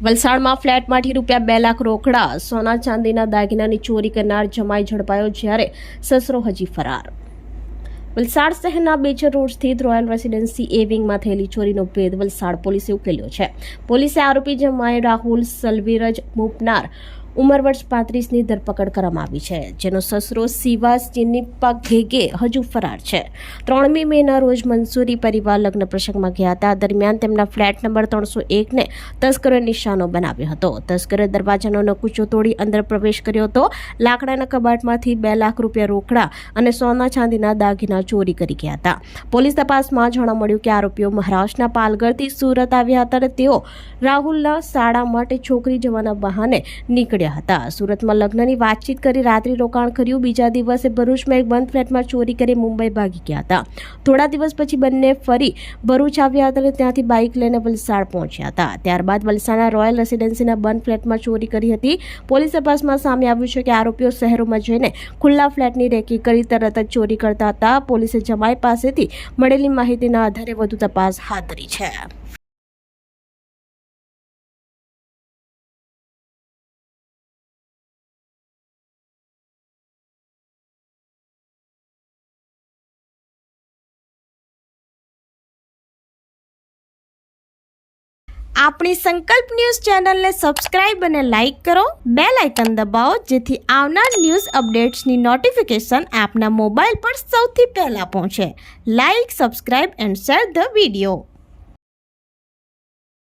વલસાડમાં ફ્લેટમાંથી રૂપિયા 2 લાખ રોકડા સોના ચાંદીના દાગીનાની ચોરી કરનાર જમાઈ ઝડપાયો જ્યારે સસરો હજી ફરાર। વલસાડ શહેરના બેચર રોડ સ્થિત રોયલ રેસિડેન્સી એ વિંગમાં થયેલી ચોરીનો ભેદ વલસાડ પોલીસે ઉકેલ્યો છે। પોલીસે આરોપી જમાઈ રાહુલ સલવીરજ મુપનાર ઉંમર વર્ષ 35ની ધરપકડ કરવામાં આવી છે, જેનો સસરો સિવાસ ચિન્નીપ્પા ઘેગે હજુ ફરાર છે। 3મી મેના રોજ મંસૂરી પરિવાર લગ્ન પ્રસંગમાં ગયા હતા। દરમિયાન તેમના ફ્લેટ નંબર 301ને તસ્કરોએ નિશાનો બનાવ્યો હતો। તસ્કરે દરવાજાનો નકુચો તોડી અંદર પ્રવેશ કર્યો હતો। લાકડાના કબાટમાંથી 2 લાખ રૂપિયા રોકડા અને સોના ચાંદીના દાગીના ચોરી કરી ગયા હતા। પોલીસ તપાસમાં જાણવા મળ્યું કે આરોપીઓ મહારાષ્ટ્રના પાલઘરથી સુરત આવ્યા હતા અને તેઓ રાહુલના શાળા માટે છોકરી જવાના બહાને નીકળ્યા હતા। સુરતમાં લગ્નની વાતચીત કરી રાત્રિ રોકાણ કર્યું। બીજા દિવસે ભરૂચમાં એક બંધ ફ્લેટમાં ચોરી કરી મુંબઈ ભાગી ગયા હતા। થોડા દિવસ પછી બંને ફરી ભરૂચ આવ્યા હતા અને ત્યાંથી બાઇક લઈને વલસાડ પહોંચ્યા હતા। ત્યારબાદ વલસાડના રોયલ રેસિડેન્સીના બંધ ફ્લેટમાં ચોરી કરી હતી। પોલીસ તપાસમાં સામે આવ્યું છે કે આરોપીઓ શહેરોમાં જઈને ખુલ્લા ફ્લેટની રેકી કરી તરત જ ચોરી કરતા હતા। પોલીસે જમાઈ પાસેથી મળેલી માહિતીના આધારે વધુ તપાસ હાથ ધરી છે। આપણી સંકલ્પ ન્યૂઝ ચેનલને સબસ્ક્રાઇબ અને લાઇક કરો, બેલ આઇકન દબાવો જેથી આવનાર ન્યૂઝ અપડેટ્સની નોટિફિકેશન આપના મોબાઈલ પર સૌથી પહેલા પહોંચે। Like, subscribe and share the video.